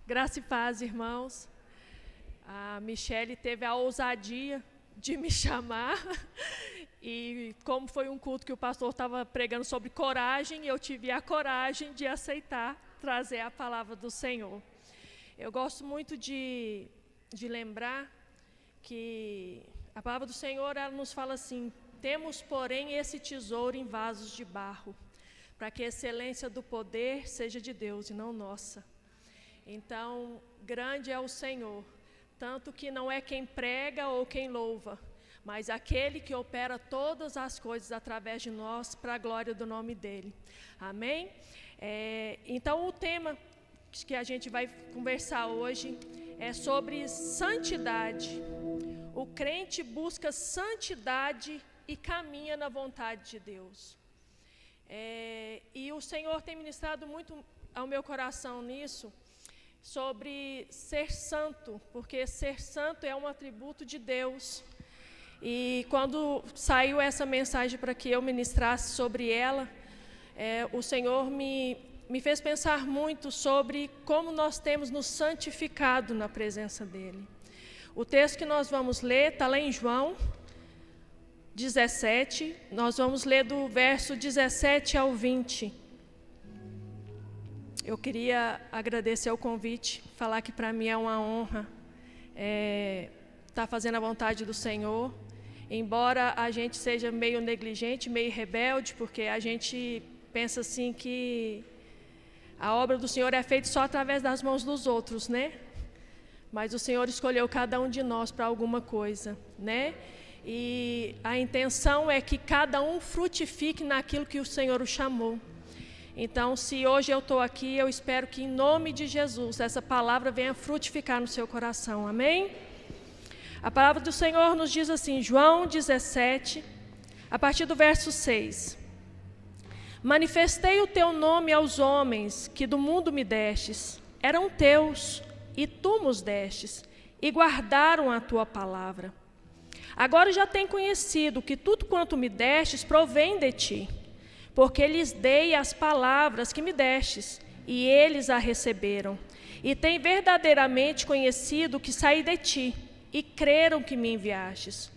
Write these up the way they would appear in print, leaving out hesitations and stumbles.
Graça e paz, irmãos. A Michele teve a ousadia de me chamar e como foi um culto que o pastor estava pregando sobre coragem, eu tive a coragem de aceitar trazer a palavra do Senhor. Eu gosto muito de lembrar que a palavra do Senhor, ela nos fala assim: temos, porém, esse tesouro em vasos de barro, para que a excelência do poder seja de Deus e não nossa. Então, grande é o Senhor, tanto que não é quem prega ou quem louva, mas aquele que opera todas as coisas através de nós, para a glória do nome dEle. Amém? Então, o tema que a gente vai conversar hoje é sobre santidade. O crente busca santidade e caminha na vontade de Deus. E o Senhor tem ministrado muito ao meu coração nisso, sobre ser santo, porque ser santo é um atributo de Deus. E quando saiu essa mensagem para que eu ministrasse sobre ela, o Senhor me fez pensar muito sobre como nós temos nos santificado na presença dEle. O texto que nós vamos ler está lá em João 17, nós vamos ler do verso 17 ao 20. Eu queria agradecer o convite, falar que para mim é uma honra estar fazendo a vontade do Senhor, embora a gente seja meio negligente, meio rebelde, porque a gente pensa assim que a obra do Senhor é feita só através das mãos dos outros, né? Mas o Senhor escolheu cada um de nós para alguma coisa, né? E a intenção é que cada um frutifique naquilo que o Senhor o chamou. Então, se hoje eu estou aqui, eu espero que em nome de Jesus, essa palavra venha frutificar no seu coração, amém? A palavra do Senhor nos diz assim, João 17, a partir do verso 6. Manifestei o teu nome aos homens que do mundo me destes, eram teus, e tu nos destes, e guardaram a tua palavra. Agora já têm conhecido que tudo quanto me destes provém de ti, porque lhes dei as palavras que me destes, e eles a receberam, e têm verdadeiramente conhecido que saí de ti, e creram que me enviastes.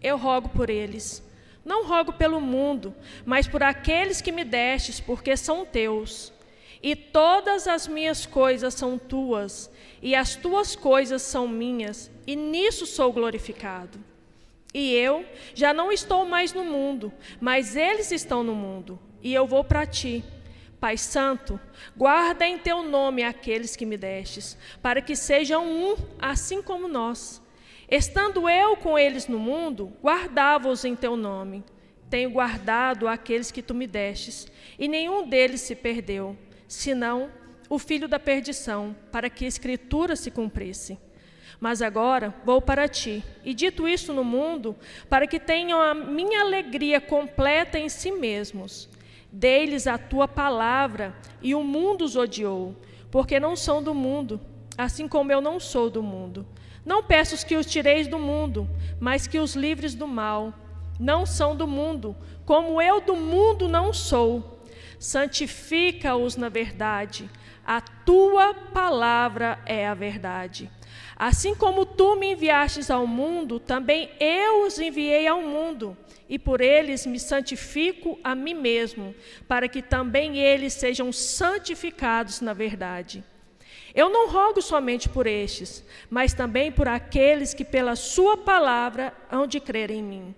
Eu rogo por eles. Não rogo pelo mundo, mas por aqueles que me destes, porque são teus. E todas as minhas coisas são tuas, e as tuas coisas são minhas, e nisso sou glorificado. E eu já não estou mais no mundo, mas eles estão no mundo, e eu vou para ti. Pai Santo, guarda em teu nome aqueles que me destes, para que sejam um, assim como nós. Estando eu com eles no mundo, guardava-os em teu nome. Tenho guardado aqueles que tu me destes, e nenhum deles se perdeu, senão o filho da perdição, para que a Escritura se cumprisse. Mas agora vou para ti, e dito isto no mundo, para que tenham a minha alegria completa em si mesmos. Dei-lhes a tua palavra, e o mundo os odiou, porque não são do mundo, assim como eu não sou do mundo. Não peço que os tireis do mundo, mas que os livres do mal. Não são do mundo, como eu do mundo não sou. Santifica-os na verdade. A tua palavra é a verdade. Assim como tu me enviastes ao mundo, também eu os enviei ao mundo, e por eles me santifico a mim mesmo, para que também eles sejam santificados na verdade. Eu não rogo somente por estes, mas também por aqueles que pela sua palavra hão de crer em mim,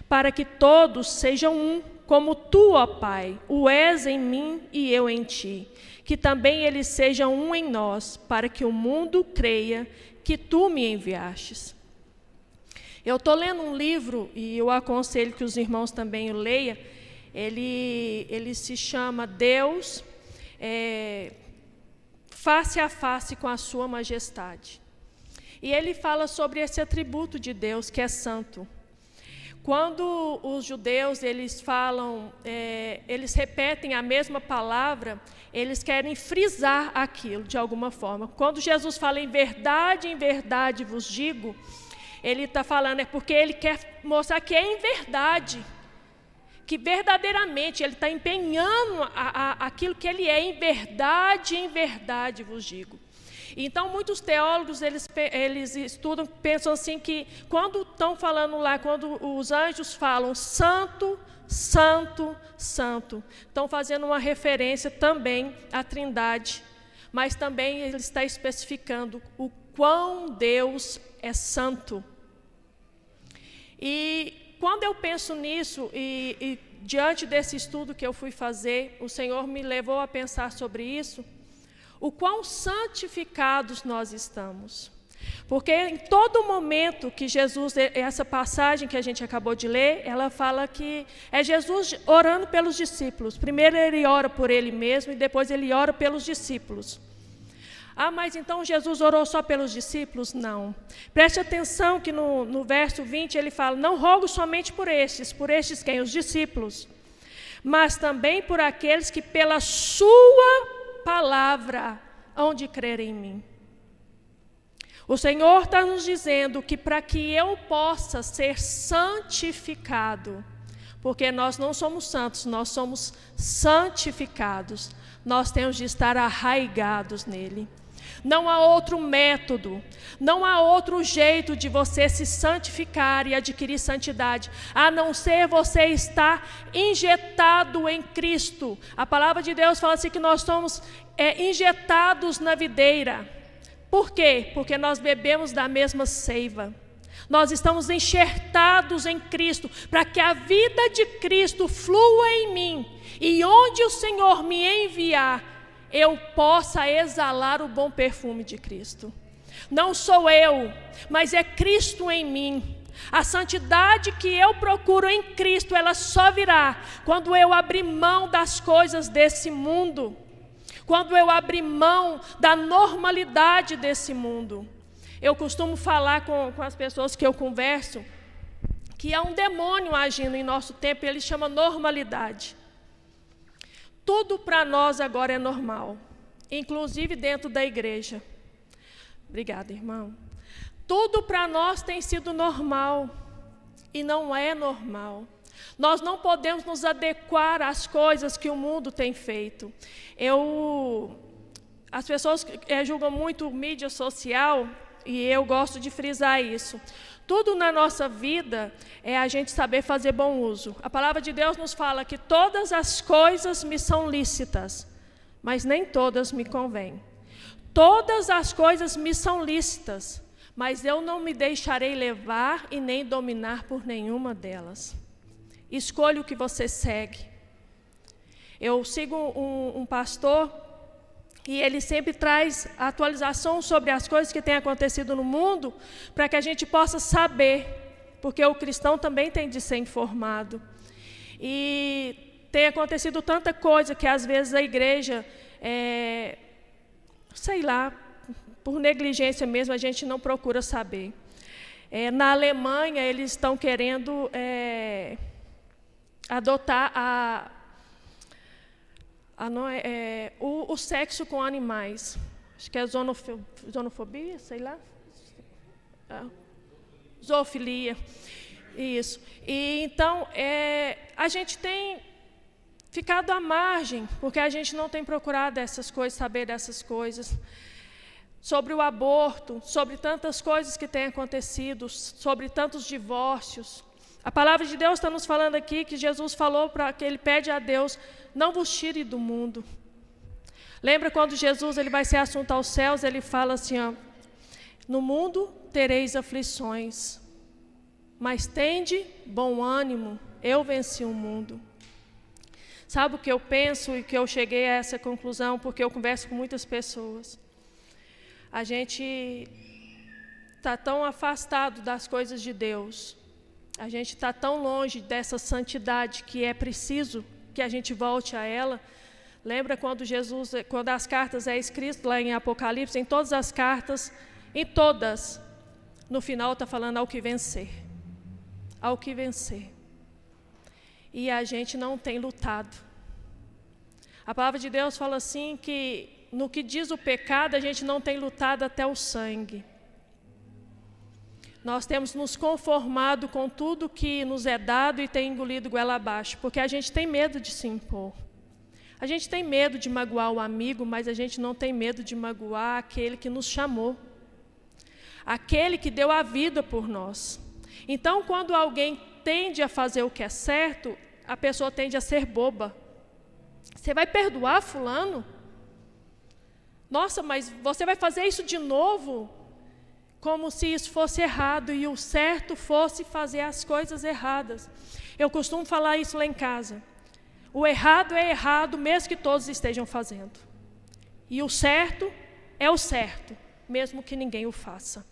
para que todos sejam um, como tu, ó Pai, o és em mim e eu em ti, que também eles sejam um em nós, para que o mundo creia que tu me enviastes. Eu estou lendo um livro, e eu aconselho que os irmãos também o leiam, ele se chama Deus Face a Face com a Sua Majestade. E ele fala sobre esse atributo de Deus que é santo. Quando os judeus, eles falam, eles repetem a mesma palavra, eles querem frisar aquilo de alguma forma. Quando Jesus fala em verdade vos digo, ele está falando, é porque ele quer mostrar que é em verdade, que verdadeiramente ele está empenhando aquilo que ele é, em verdade vos digo. Então, muitos teólogos, eles estudam, pensam assim que quando estão falando lá, quando os anjos falam santo, santo, santo, estão fazendo uma referência também à Trindade, mas também ele está especificando o quão Deus é santo. E quando eu penso nisso, e diante desse estudo que eu fui fazer, o Senhor me levou a pensar sobre isso, o quão santificados nós estamos. Porque em todo momento que Jesus, essa passagem que a gente acabou de ler, ela fala que é Jesus orando pelos discípulos. Primeiro ele ora por ele mesmo e depois ele ora pelos discípulos. Ah, mas então Jesus orou só pelos discípulos? Não. Preste atenção que no verso 20 ele fala, não rogo somente por estes quem? Os discípulos, mas também por aqueles que pela sua palavra hão de crer em mim. O Senhor está nos dizendo que para que eu possa ser santificado, porque nós não somos santos, nós somos santificados, nós temos de estar arraigados nele. Não há outro método, não há outro jeito de você se santificar e adquirir santidade, a não ser você estar injetado em Cristo. A palavra de Deus fala assim que nós somos injetados na videira. Por quê? Porque nós bebemos da mesma seiva. Nós estamos enxertados em Cristo, para que a vida de Cristo flua em mim, e onde o Senhor me enviar, eu possa exalar o bom perfume de Cristo. Não sou eu, mas é Cristo em mim. A santidade que eu procuro em Cristo, ela só virá quando eu abrir mão das coisas desse mundo, quando eu abrir mão da normalidade desse mundo. Eu costumo falar com as pessoas que eu converso, que há um demônio agindo em nosso tempo, e ele chama normalidade. Tudo para nós agora é normal, inclusive dentro da igreja. Obrigada, irmão. Tudo para nós tem sido normal, e não é normal. Nós não podemos nos adequar às coisas que o mundo tem feito. As pessoas julgam muito mídia social, e eu gosto de frisar isso. Tudo na nossa vida é a gente saber fazer bom uso. A palavra de Deus nos fala que todas as coisas me são lícitas, mas nem todas me convêm. Todas as coisas me são lícitas, mas eu não me deixarei levar e nem dominar por nenhuma delas. Escolha o que você segue. Eu sigo um pastor, e ele sempre traz atualização sobre as coisas que têm acontecido no mundo, para que a gente possa saber, porque o cristão também tem de ser informado. E tem acontecido tanta coisa que às vezes a igreja, sei lá, por negligência mesmo, a gente não procura saber. Na Alemanha, eles estão querendo adotar o sexo com animais. Acho que é zoonofobia, sei lá. Zoofilia. Isso. E então, a gente tem ficado à margem, porque a gente não tem procurado essas coisas, saber dessas coisas. Sobre o aborto, sobre tantas coisas que têm acontecido, sobre tantos divórcios. A palavra de Deus está nos falando aqui que Jesus falou que ele pede a Deus, não vos tire do mundo. Lembra quando Jesus ele vai ser assunto aos céus, ele fala assim, ó, no mundo tereis aflições, mas tende bom ânimo, eu venci o mundo. Sabe o que eu penso e que eu cheguei a essa conclusão, porque eu converso com muitas pessoas. A gente está tão afastado das coisas de Deus. A gente está tão longe dessa santidade que é preciso que a gente volte a ela. Lembra quando as cartas escritas lá em Apocalipse, em todas as cartas, em todas, no final está falando ao que vencer. Ao que vencer. E a gente não tem lutado. A palavra de Deus fala assim que no que diz o pecado, a gente não tem lutado até o sangue. Nós temos nos conformado com tudo que nos é dado e tem engolido goela abaixo, porque a gente tem medo de se impor. A gente tem medo de magoar o amigo, mas a gente não tem medo de magoar aquele que nos chamou, aquele que deu a vida por nós. Então, quando alguém tende a fazer o que é certo, a pessoa tende a ser boba. Você vai perdoar fulano? Nossa, mas você vai fazer isso de novo? Como se isso fosse errado e o certo fosse fazer as coisas erradas. Eu costumo falar isso lá em casa. O errado é errado, mesmo que todos estejam fazendo. E o certo é o certo, mesmo que ninguém o faça.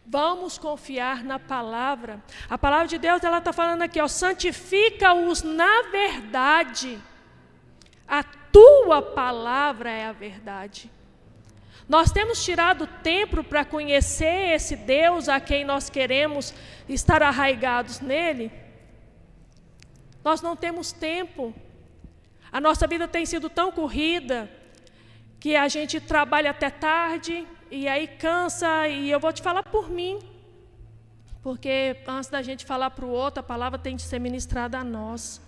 Vamos confiar na palavra. A palavra de Deus, ela está falando aqui, ó, santifica-os na verdade. A tua palavra é a verdade. Nós temos tirado tempo para conhecer esse Deus a quem nós queremos estar arraigados nele? Nós não temos tempo. A nossa vida tem sido tão corrida que a gente trabalha até tarde e aí cansa, e eu vou te falar por mim, porque antes da gente falar para o outro, a palavra tem de ser ministrada a nós.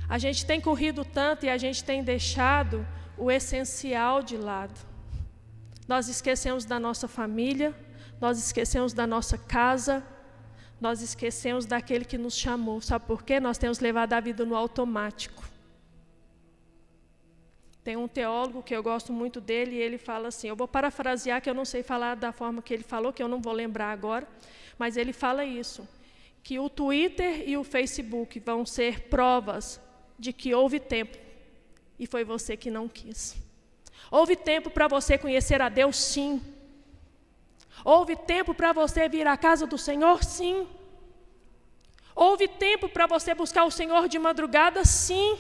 A gente tem corrido tanto e a gente tem deixado o essencial de lado. Nós esquecemos da nossa família, nós esquecemos da nossa casa, nós esquecemos daquele que nos chamou. Sabe por quê? Nós temos levado a vida no automático. Tem um teólogo que eu gosto muito dele, e ele fala assim, eu vou parafrasear, que eu não sei falar da forma que ele falou, que eu não vou lembrar agora, mas ele fala isso, que o Twitter e o Facebook vão ser provas de que houve tempo, e foi você que não quis. Houve tempo para você conhecer a Deus, sim. Houve tempo para você vir à casa do Senhor, sim. Houve tempo para você buscar o Senhor de madrugada, sim.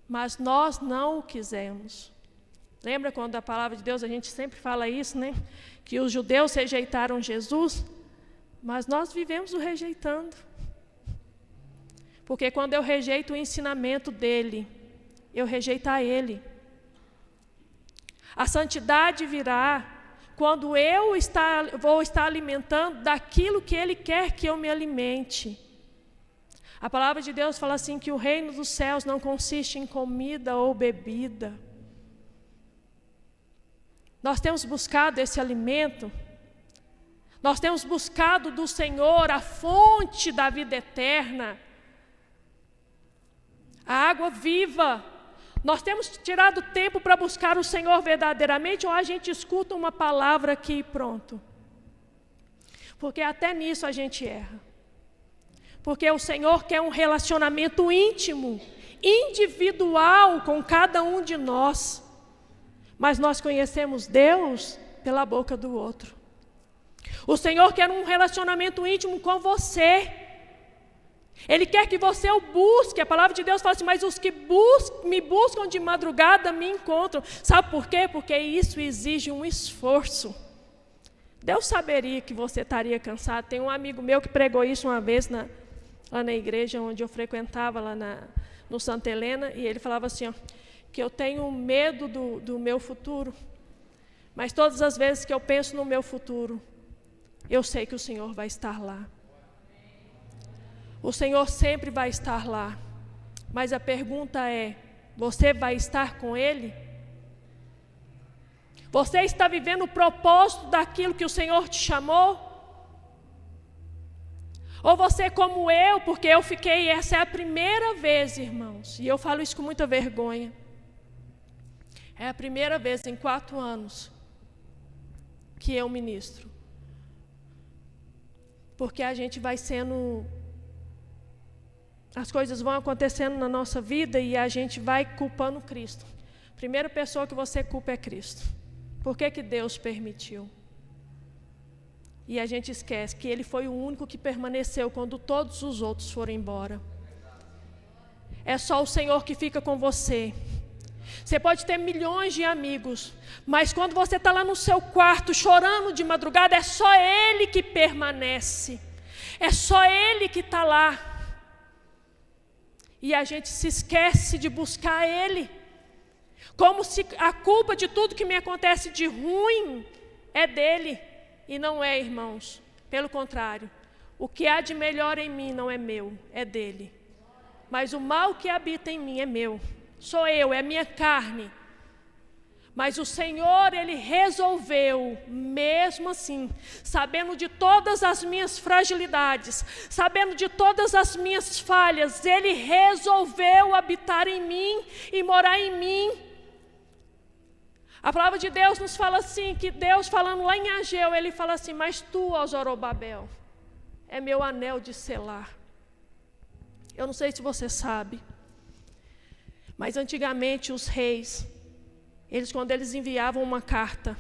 Mas nós não o quisemos. Lembra quando a palavra de Deus, a gente sempre fala isso, né? Que os judeus rejeitaram Jesus, mas nós vivemos o rejeitando. Porque quando eu rejeito o ensinamento dele, eu rejeito a ele. A santidade virá quando eu vou estar alimentando daquilo que ele quer que eu me alimente. A palavra de Deus fala assim que o reino dos céus não consiste em comida ou bebida. Nós temos buscado esse alimento, nós temos buscado do Senhor a fonte da vida eterna, a água viva. Nós temos tirado tempo para buscar o Senhor verdadeiramente, ou a gente escuta uma palavra aqui e pronto? Porque até nisso a gente erra. Porque o Senhor quer um relacionamento íntimo, individual com cada um de nós. Mas nós conhecemos Deus pela boca do outro. O Senhor quer um relacionamento íntimo com você. Ele quer que você o busque. A palavra de Deus fala assim, mas os que me buscam de madrugada me encontram. Sabe por quê? Porque isso exige um esforço. Deus saberia que você estaria cansado. Tem um amigo meu que pregou isso uma vez lá na igreja onde eu frequentava, lá no Santa Helena, e ele falava assim, ó, que eu tenho medo do meu futuro, mas todas as vezes que eu penso no meu futuro, eu sei que o Senhor vai estar lá. O Senhor sempre vai estar lá, mas a pergunta é, você vai estar com Ele? Você está vivendo o propósito daquilo que o Senhor te chamou? Ou você como eu, porque eu fiquei, essa é a primeira vez, irmãos, e eu falo isso com muita vergonha, é a primeira vez em 4 anos que eu ministro. Porque a gente vai sendo, as coisas vão acontecendo na nossa vida e a gente vai culpando Cristo. A primeira pessoa que você culpa é Cristo. Por que Deus permitiu? E a gente esquece que Ele foi o único que permaneceu quando todos os outros foram embora. É só o Senhor que fica com você. Você pode ter milhões de amigos, mas quando você está lá no seu quarto chorando de madrugada, é só Ele que permanece. É só Ele que está lá. E a gente se esquece de buscar Ele. Como se a culpa de tudo que me acontece de ruim é dele. E não é, irmãos. Pelo contrário, o que há de melhor em mim não é meu, é dele. mas o mal que habita em mim é meu. Sou eu, é minha carne. Mas o Senhor, Ele resolveu, mesmo assim, sabendo de todas as minhas fragilidades, sabendo de todas as minhas falhas, Ele resolveu habitar em mim e morar em mim. A palavra de Deus nos fala assim, que Deus falando lá em Ageu, Ele fala assim, mas tu, ó Zorobabel, é meu anel de selar. Eu não sei se você sabe, mas antigamente os reis, quando eles enviavam uma carta,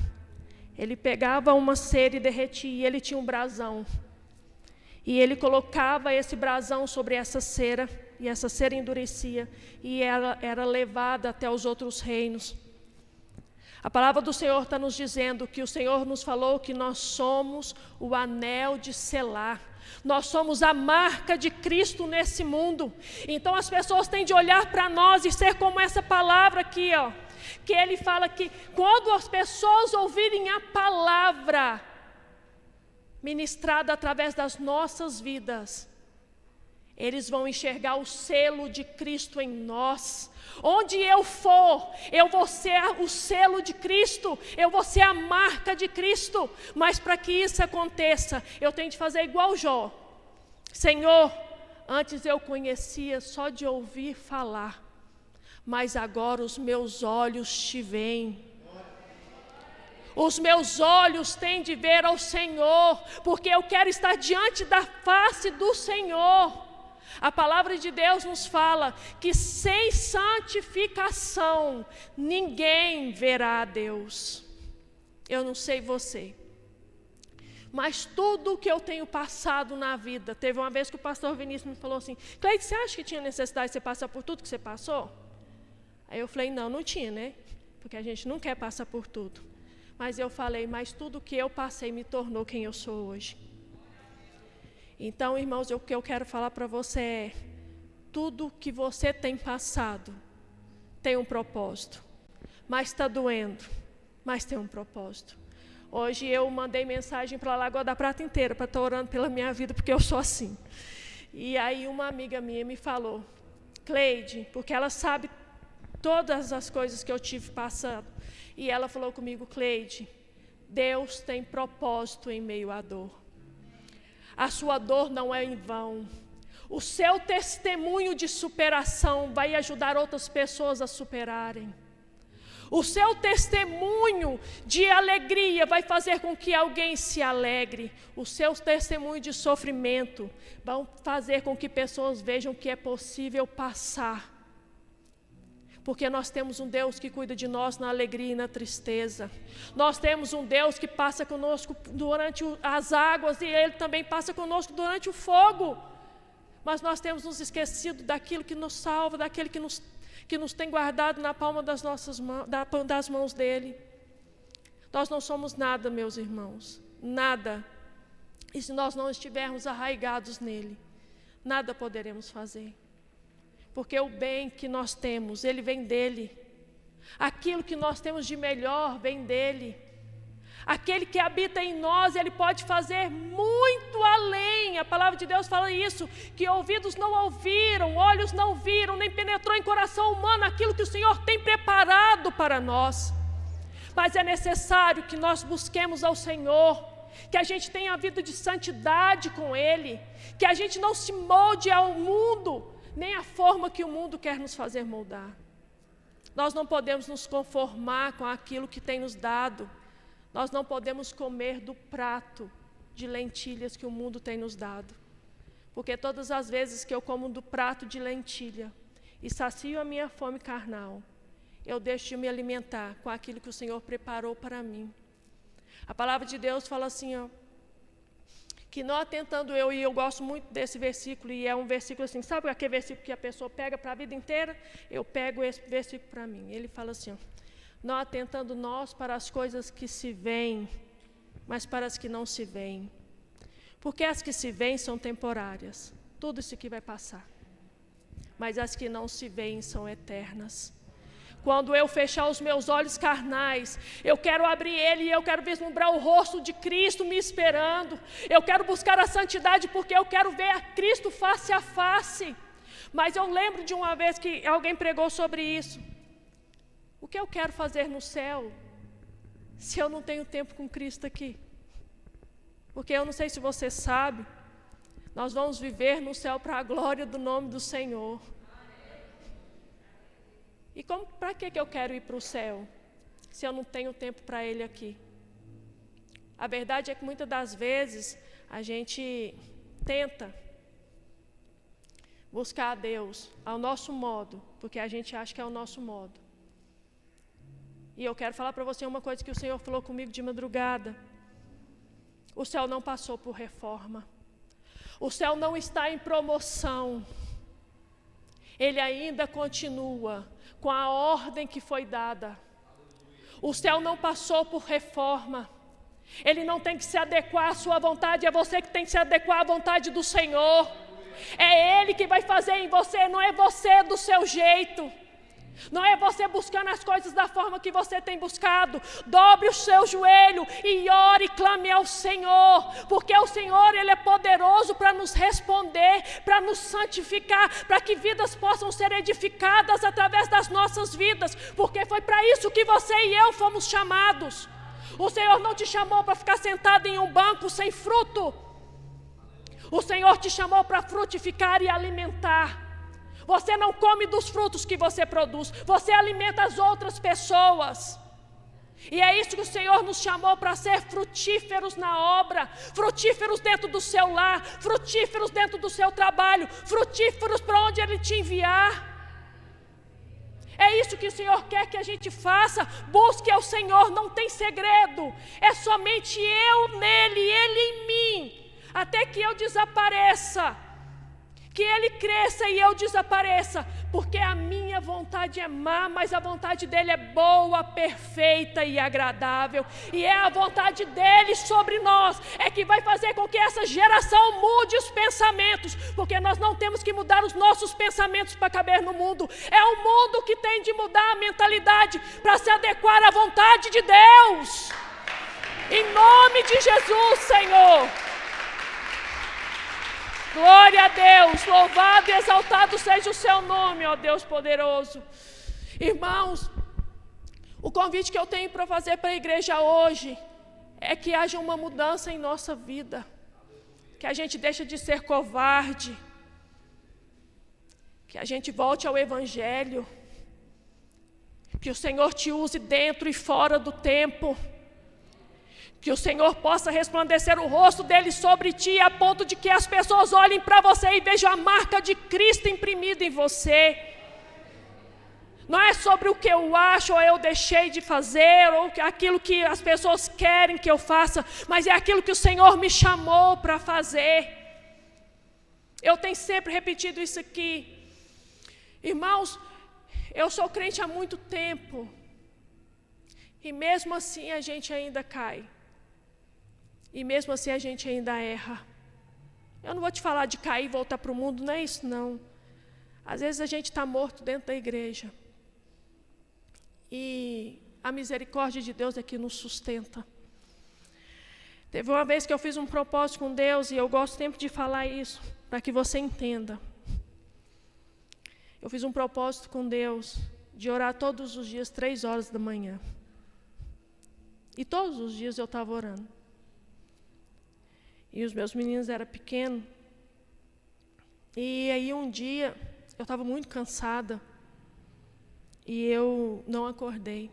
ele pegava uma cera e derretia, ele tinha um brasão. E ele colocava esse brasão sobre essa cera, e essa cera endurecia, e ela era levada até os outros reinos. A palavra do Senhor está nos dizendo que o Senhor nos falou que nós somos o anel de selar. Nós somos a marca de Cristo nesse mundo. Então as pessoas têm de olhar para nós e ser como essa palavra aqui, ó. Que ele fala que quando as pessoas ouvirem a palavra ministrada através das nossas vidas, eles vão enxergar o selo de Cristo em nós. Onde eu for, eu vou ser o selo de Cristo, eu vou ser a marca de Cristo. Mas para que isso aconteça, eu tenho de fazer igual Jó. Senhor, antes eu conhecia só de ouvir falar, mas agora os meus olhos te veem. Os meus olhos têm de ver ao Senhor, porque eu quero estar diante da face do Senhor. A palavra de Deus nos fala que sem santificação ninguém verá a Deus. Eu não sei você, mas tudo que eu tenho passado na vida, teve uma vez que o pastor Vinícius me falou assim, Cleide, você acha que tinha necessidade de você passar por tudo que você passou? Aí eu falei, não tinha, né? Porque a gente não quer passar por tudo. Mas eu falei, mas tudo que eu passei me tornou quem eu sou hoje. Então, irmãos, o que eu quero falar para você é, tudo que você tem passado tem um propósito. Mas está doendo, mas tem um propósito. Hoje eu mandei mensagem para a Lagoa da Prata inteira, para estar orando pela minha vida, porque eu sou assim. E aí uma amiga minha me falou, Cleide, porque ela sabe todas as coisas que eu tive passando. E ela falou comigo, Cleide, Deus tem propósito em meio à dor. A sua dor não é em vão. O seu testemunho de superação vai ajudar outras pessoas a superarem. O seu testemunho de alegria vai fazer com que alguém se alegre. O seu testemunho de sofrimento vai fazer com que pessoas vejam que é possível passar. Porque nós temos um Deus que cuida de nós na alegria e na tristeza. Nós temos um Deus que passa conosco durante as águas e Ele também passa conosco durante o fogo. Mas nós temos nos esquecido daquilo que nos salva, daquele que nos tem guardado na palma das nossas mãos, das mãos dEle. Nós não somos nada, meus irmãos, nada. E se nós não estivermos arraigados nele, nada poderemos fazer. Porque o bem que nós temos, ele vem dele. Aquilo que nós temos de melhor vem dele. Aquele que habita em nós, ele pode fazer muito além. A palavra de Deus fala isso, que ouvidos não ouviram, olhos não viram, nem penetrou em coração humano aquilo que o Senhor tem preparado para nós. Mas é necessário que nós busquemos ao Senhor, que a gente tenha a vida de santidade com Ele, que a gente não se molde ao mundo, nem a forma que o mundo quer nos fazer moldar. Nós não podemos nos conformar com aquilo que tem nos dado. Nós não podemos comer do prato de lentilhas que o mundo tem nos dado. Porque todas as vezes que eu como do prato de lentilha e sacio a minha fome carnal, eu deixo de me alimentar com aquilo que o Senhor preparou para mim. A palavra de Deus fala assim, ó, que não atentando eu, e eu gosto muito desse versículo, e é um versículo assim, sabe aquele versículo que a pessoa pega para a vida inteira? Eu pego esse versículo para mim. Ele fala assim, ó, não atentando nós para as coisas que se veem, mas para as que não se veem. Porque as que se veem são temporárias, tudo isso aqui vai passar. Mas as que não se veem são eternas. Quando eu fechar os meus olhos carnais, eu quero abrir ele e eu quero vislumbrar o rosto de Cristo me esperando. Eu quero buscar a santidade porque eu quero ver a Cristo face a face. Mas eu lembro de uma vez que alguém pregou sobre isso. O que eu quero fazer no céu se eu não tenho tempo com Cristo aqui? Porque eu não sei se você sabe, nós vamos viver no céu para a glória do nome do Senhor. E para que eu quero ir para o céu se eu não tenho tempo para Ele aqui? A verdade é que muitas das vezes a gente tenta buscar a Deus ao nosso modo, porque a gente acha que é o nosso modo. E eu quero falar para você uma coisa que o Senhor falou comigo de madrugada. O céu não passou por reforma. O céu não está em promoção. Ele ainda continua com a ordem que foi dada. O céu não passou por reforma. Ele não tem que se adequar à sua vontade, é você que tem que se adequar à vontade do Senhor. É Ele que vai fazer em você, não é você do seu jeito. Não é você buscando as coisas da forma que você tem buscado. Dobre o seu joelho e ore e clame ao Senhor, porque o Senhor, Ele é poderoso para nos responder, para nos santificar, para que vidas possam ser edificadas através das nossas vidas, porque foi para isso que você e eu fomos chamados. O Senhor não te chamou para ficar sentado em um banco sem fruto. O Senhor te chamou para frutificar e alimentar. Você não come dos frutos que você produz, você alimenta as outras pessoas. E é isso que o Senhor nos chamou para ser frutíferos na obra, frutíferos dentro do seu lar, frutíferos dentro do seu trabalho, frutíferos para onde Ele te enviar. É isso que o Senhor quer que a gente faça. Busque ao Senhor, não tem segredo. É somente eu nele, Ele em mim, até que eu desapareça. Que Ele cresça e eu desapareça, porque a minha vontade é má, mas a vontade dEle é boa, perfeita e agradável, e é a vontade dEle sobre nós, é que vai fazer com que essa geração mude os pensamentos, porque nós não temos que mudar os nossos pensamentos para caber no mundo, é o mundo que tem de mudar a mentalidade, para se adequar à vontade de Deus, em nome de Jesus, Senhor. Glória a Deus, louvado e exaltado seja o seu nome, ó Deus poderoso. Irmãos, o convite que eu tenho para fazer para a igreja hoje é que haja uma mudança em nossa vida, que a gente deixe de ser covarde, que a gente volte ao Evangelho, que o Senhor te use dentro e fora do tempo, que o Senhor possa resplandecer o rosto dEle sobre ti, a ponto de que as pessoas olhem para você e vejam a marca de Cristo imprimida em você. Não é sobre o que eu acho ou eu deixei de fazer, ou aquilo que as pessoas querem que eu faça, mas é aquilo que o Senhor me chamou para fazer. Eu tenho sempre repetido isso aqui. Irmãos, eu sou crente há muito tempo, e mesmo assim a gente ainda cai. E mesmo assim a gente ainda erra. Eu não vou te falar de cair e voltar para o mundo, não é isso não. Às vezes a gente está morto dentro da igreja. E a misericórdia de Deus é que nos sustenta. Teve uma vez que eu fiz um propósito com Deus, e eu gosto sempre de falar isso, para que você entenda. Eu fiz um propósito com Deus, de orar todos os dias, 3 horas da manhã. E todos os dias eu estava orando. E os meus meninos eram pequenos. E aí um dia, eu estava muito cansada. E eu não acordei.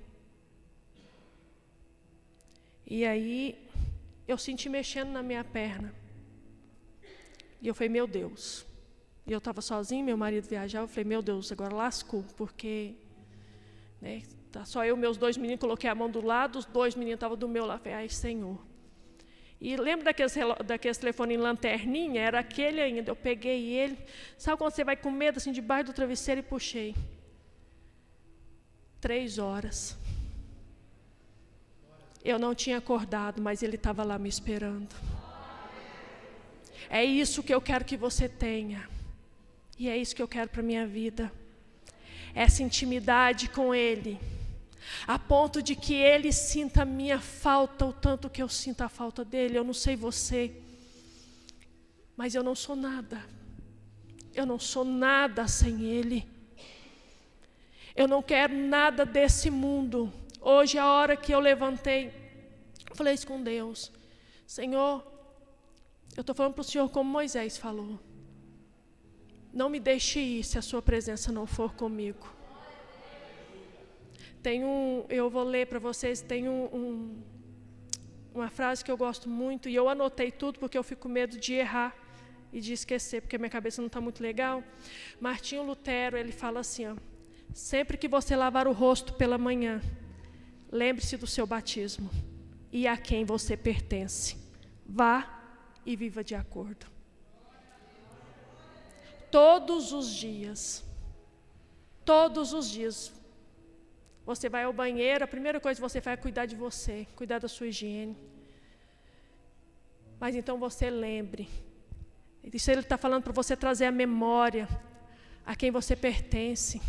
E aí, eu senti mexendo na minha perna. E eu falei, meu Deus. E eu estava sozinha, meu marido viajava. Eu falei, meu Deus, agora lascou. Porque, né, tá só eu e meus 2 meninos, coloquei a mão do lado, os 2 meninos estavam do meu lado. Eu falei, ai, Senhor. E lembra daqueles telefones em lanterninha? Era aquele ainda. Eu peguei ele. Sabe quando você vai com medo, assim, debaixo do travesseiro, e puxei. 3 horas. Eu não tinha acordado, mas ele estava lá me esperando. É isso que eu quero que você tenha. E é isso que eu quero para a minha vida. Essa intimidade com Ele. A ponto de que Ele sinta a minha falta, o tanto que eu sinto a falta dEle. Eu não sei você, mas eu não sou nada. Eu não sou nada sem Ele. Eu não quero nada desse mundo. Hoje, a hora que eu levantei, falei isso com Deus. Senhor, eu estou falando para o Senhor como Moisés falou. Não me deixe ir se a sua presença não for comigo. Eu vou ler para vocês, tem uma frase que eu gosto muito, e eu anotei tudo porque eu fico com medo de errar e de esquecer, porque minha cabeça não está muito legal. Martinho Lutero, ele fala assim, ó, sempre que você lavar o rosto pela manhã, lembre-se do seu batismo e a quem você pertence. Vá e viva de acordo. Todos os dias, você vai ao banheiro, a primeira coisa que você faz é cuidar de você, cuidar da sua higiene. Mas então você lembre, isso ele está falando para você trazer a memória a quem você pertence.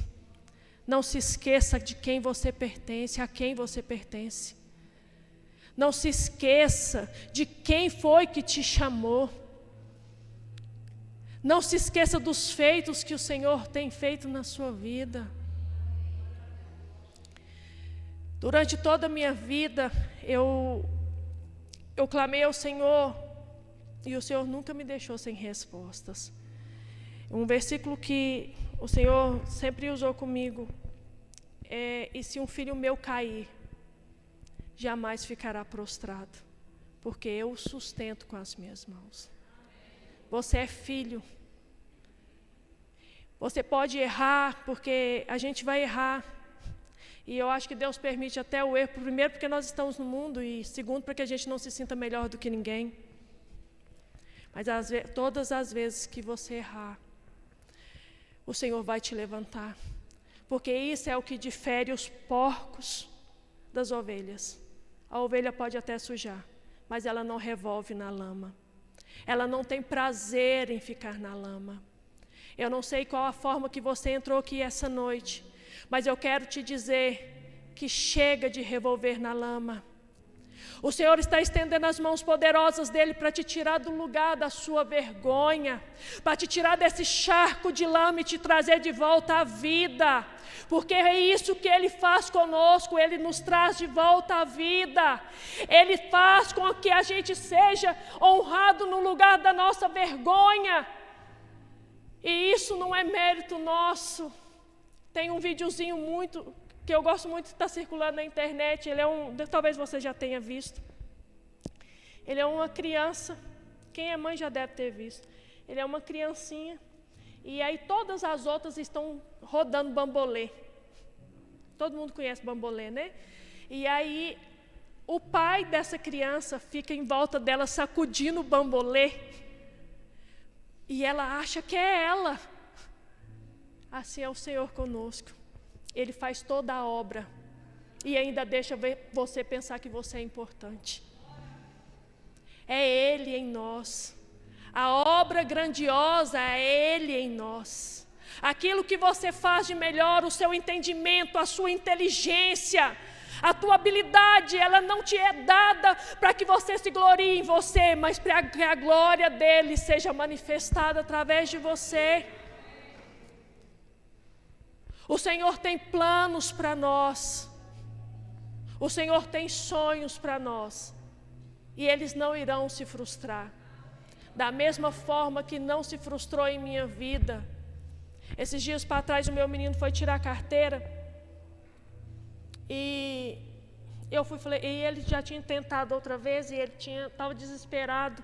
Não se esqueça de quem você pertence, a quem você pertence. Não se esqueça de quem foi que te chamou. Não se esqueça dos feitos que o Senhor tem feito na sua vida. Durante toda a minha vida, eu clamei ao Senhor, e o Senhor nunca me deixou sem respostas. Um versículo que o Senhor sempre usou comigo é: e se um filho meu cair, jamais ficará prostrado, porque eu o sustento com as minhas mãos. Você é filho. Você pode errar, porque a gente vai errar. E eu acho que Deus permite até o erro, primeiro porque nós estamos no mundo, e segundo para que a gente não se sinta melhor do que ninguém. Mas todas as vezes que você errar, o Senhor vai te levantar. Porque isso é o que difere os porcos das ovelhas. A ovelha pode até sujar, mas ela não revolve na lama. Ela não tem prazer em ficar na lama. Eu não sei qual a forma que você entrou aqui essa noite, mas eu quero te dizer que chega de revolver na lama. O Senhor está estendendo as mãos poderosas dEle para te tirar do lugar da sua vergonha, para te tirar desse charco de lama e te trazer de volta à vida, porque é isso que Ele faz conosco, Ele nos traz de volta à vida. Ele faz com que a gente seja honrado no lugar da nossa vergonha, e isso não é mérito nosso. Tem um videozinho que eu gosto muito, que está circulando na internet. Talvez você já tenha visto. Ele é uma criança, quem é mãe já deve ter visto. Ele é uma criancinha, e aí todas as outras estão rodando bambolê. Todo mundo conhece bambolê, né? E aí o pai dessa criança fica em volta dela sacudindo o bambolê, e ela acha que é ela. Assim é o Senhor conosco. Ele faz toda a obra e ainda deixa você pensar que você é importante. É Ele em nós. A obra grandiosa é Ele em nós. Aquilo que você faz de melhor, o seu entendimento, a sua inteligência, a tua habilidade, ela não te é dada para que você se glorie em você, mas para que a glória dEle seja manifestada através de você. O Senhor tem planos para nós. O Senhor tem sonhos para nós. E eles não irão se frustrar. Da mesma forma que não se frustrou em minha vida. Esses dias para trás, o meu menino foi tirar a carteira. E ele já tinha tentado outra vez, e ele estava desesperado.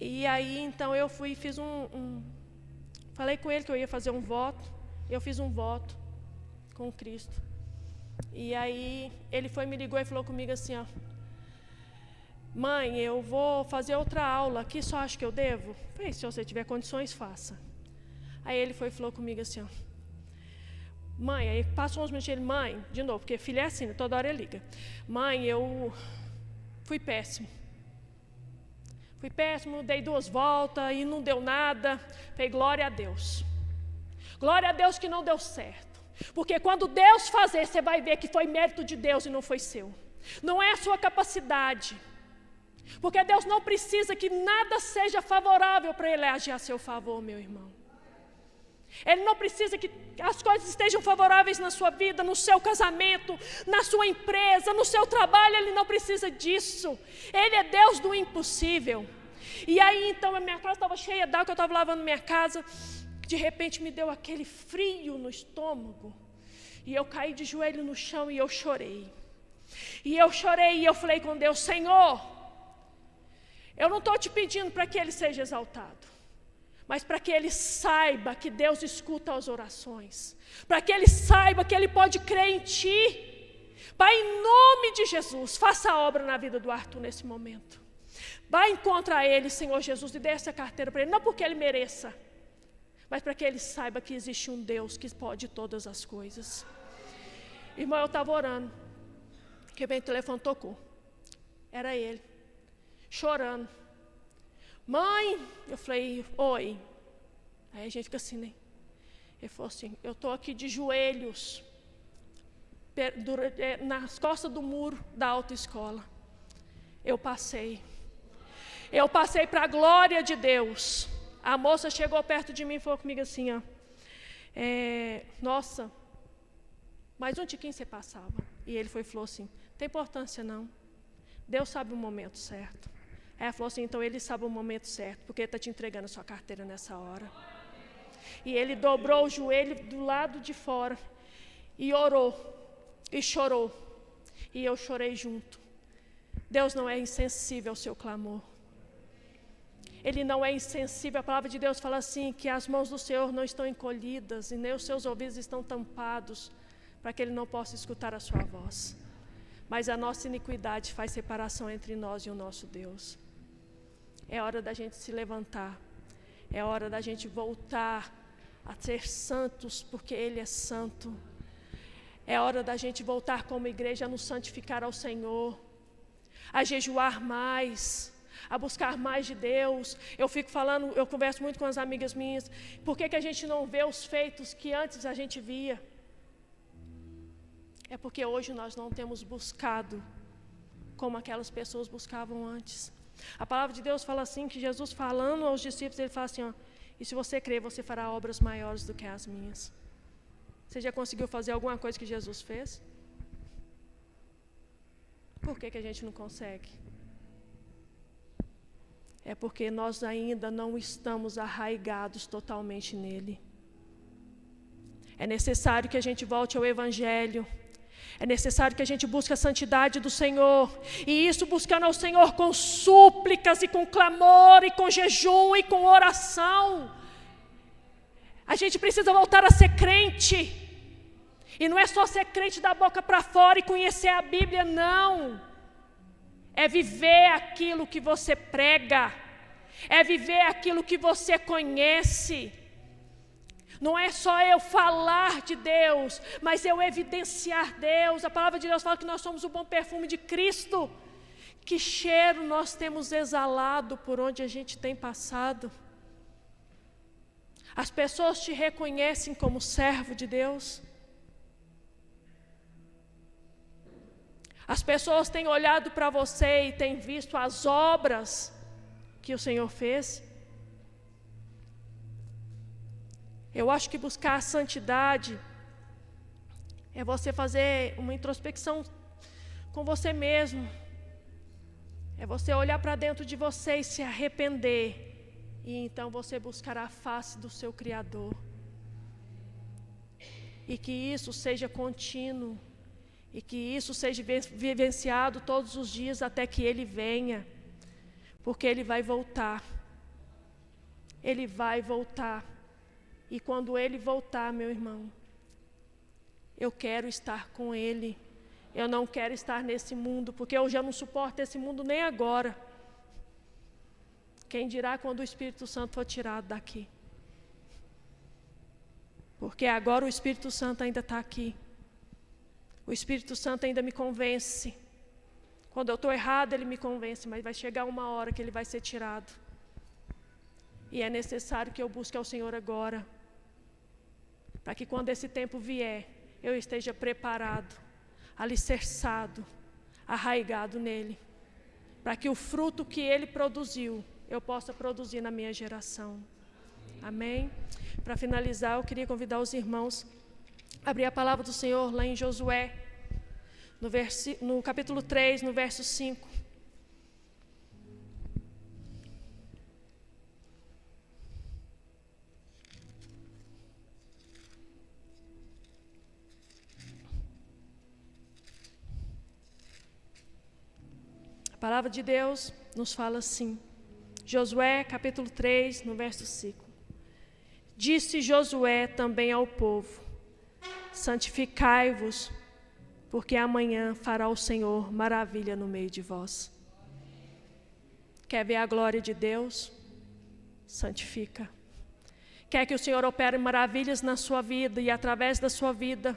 E aí, então, eu fui e fiz falei com ele que eu ia fazer um voto. Eu fiz um voto com Cristo. E aí ele me ligou e falou comigo assim, ó: mãe, eu vou fazer outra aula aqui, só acho que eu devo? Falei: se você tiver condições, faça. Aí ele falou comigo assim, ó: mãe, aí passou uns minutos, ele: mãe, de novo, porque filho é assim, né? Toda hora ele liga: mãe, eu fui péssimo, dei 2 voltas e não deu nada. Falei: glória a Deus. Glória a Deus que não deu certo. Porque quando Deus fazer, você vai ver que foi mérito de Deus e não foi seu. Não é a sua capacidade. Porque Deus não precisa que nada seja favorável para Ele agir a seu favor, meu irmão. Ele não precisa que as coisas estejam favoráveis na sua vida, no seu casamento, na sua empresa, no seu trabalho. Ele não precisa disso. Ele é Deus do impossível. E aí então a minha casa estava cheia d'água, eu estava lavando minha casa. De repente me deu aquele frio no estômago. E eu caí de joelho no chão e eu chorei. E eu falei com Deus: Senhor, eu não estou te pedindo para que Ele seja exaltado, mas para que ele saiba que Deus escuta as orações, para que ele saiba que ele pode crer em Ti. Pai, em nome de Jesus, faça a obra na vida do Arthur nesse momento. Vai encontrar ele, Senhor Jesus, e dê essa carteira para ele, não porque ele mereça, mas para que ele saiba que existe um Deus que pode todas as coisas. Irmão, eu estava orando, que bem o telefone tocou, era ele, chorando. Mãe, eu falei: oi. Aí a gente fica assim, né? Ele falou assim: eu estou aqui de joelhos, nas costas do muro da autoescola. Eu passei para a glória de Deus. A moça chegou perto de mim e falou comigo assim, ó: nossa, mais um tiquinho você passava. E ele falou assim: não tem importância não, Deus sabe o momento certo. Aí ela falou assim: então Ele sabe o momento certo, porque Ele está te entregando a sua carteira nessa hora. E ele dobrou o joelho do lado de fora e orou e chorou. E eu chorei junto. Deus não é insensível ao seu clamor. Ele não é insensível. A palavra de Deus fala assim, que as mãos do Senhor não estão encolhidas e nem os seus ouvidos estão tampados, para que Ele não possa escutar a sua voz. Mas a nossa iniquidade faz separação entre nós e o nosso Deus. É hora da gente se levantar. É hora da gente voltar a ser santos, porque Ele é santo. É hora da gente voltar como igreja a nos santificar ao Senhor, a jejuar mais, a buscar mais de Deus. Eu fico falando, eu converso muito com as amigas minhas, por que a gente não vê os feitos que antes a gente via? É porque hoje nós não temos buscado como aquelas pessoas buscavam antes. A palavra de Deus fala assim, que Jesus falando aos discípulos, Ele fala assim, ó: e se você crer, você fará obras maiores do que as minhas. Você já conseguiu fazer alguma coisa que Jesus fez? Por que a gente não consegue? É porque nós ainda não estamos arraigados totalmente nele. É necessário que a gente volte ao Evangelho. É necessário que a gente busque a santidade do Senhor. E isso buscando ao Senhor com súplicas e com clamor e com jejum e com oração. A gente precisa voltar a ser crente. E não é só ser crente da boca para fora e conhecer a Bíblia, não. É viver aquilo que você prega. É viver aquilo que você conhece. Não é só eu falar de Deus, mas eu evidenciar Deus. A palavra de Deus fala que nós somos o bom perfume de Cristo. Que cheiro nós temos exalado por onde a gente tem passado. As pessoas te reconhecem como servo de Deus. As pessoas têm olhado para você e têm visto as obras que o Senhor fez. Eu acho que buscar a santidade é você fazer uma introspecção com você mesmo. É você olhar para dentro de você e se arrepender. E então você buscar a face do seu Criador. E que isso seja contínuo. E que isso seja vivenciado todos os dias até que Ele venha. Porque Ele vai voltar. Ele vai voltar. E quando Ele voltar, meu irmão, eu quero estar com Ele. Eu não quero estar nesse mundo, porque eu já não suporto esse mundo nem agora. Quem dirá quando o Espírito Santo for tirado daqui? Porque agora o Espírito Santo ainda está aqui. O Espírito Santo ainda me convence. Quando eu estou errado, Ele me convence, mas vai chegar uma hora que Ele vai ser tirado. E é necessário que eu busque ao Senhor agora, para que quando esse tempo vier, eu esteja preparado, alicerçado, arraigado nele, para que o fruto que ele produziu, eu possa produzir na minha geração. Amém? Para finalizar, eu queria convidar os irmãos a abrir a palavra do Senhor lá em Josué, no capítulo 3, no verso 5. A palavra de Deus nos fala assim, Josué capítulo 3, no verso 5. Disse Josué também ao povo, santificai-vos, porque amanhã fará o Senhor maravilha no meio de vós. Quer ver a glória de Deus? Santifica. Quer que o Senhor opere maravilhas na sua vida e através da sua vida?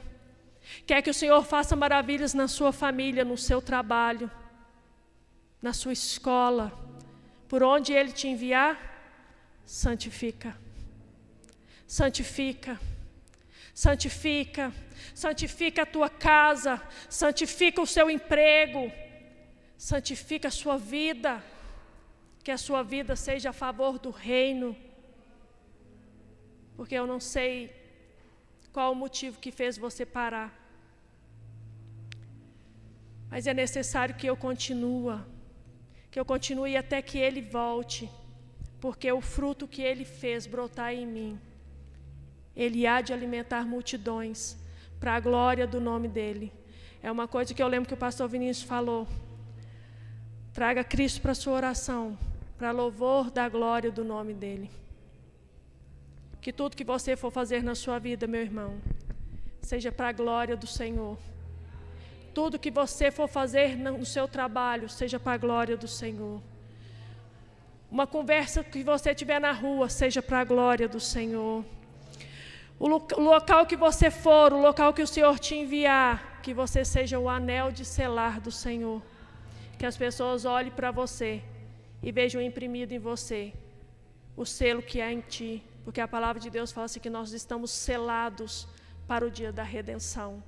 Quer que o Senhor faça maravilhas na sua família, no seu trabalho, na sua escola, por onde Ele te enviar? Santifica. Santifica. Santifica. Santifica a tua casa, santifica o seu emprego, santifica a sua vida, que a sua vida seja a favor do reino, porque eu não sei qual o motivo que fez você parar, mas é necessário que eu continue até que Ele volte, porque o fruto que Ele fez brotar em mim, Ele há de alimentar multidões, para a glória do nome dEle. É uma coisa que eu lembro que o pastor Vinícius falou, traga Cristo para a sua oração, para louvor da glória do nome dEle. Que tudo que você for fazer na sua vida, meu irmão, seja para a glória do Senhor. Tudo que você for fazer no seu trabalho, seja para a glória do Senhor. Uma conversa que você tiver na rua, seja para a glória do Senhor. O local que você for, o local que o Senhor te enviar, que você seja o anel de selar do Senhor. Que as pessoas olhem para você e vejam imprimido em você o selo que há em ti. Porque a palavra de Deus fala assim que nós estamos selados para o dia da redenção.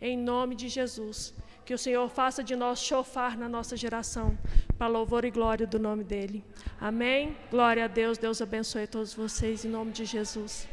Em nome de Jesus, que o Senhor faça de nós chofar na nossa geração, para louvor e glória do nome dEle. Amém? Glória a Deus, Deus abençoe todos vocês, em nome de Jesus.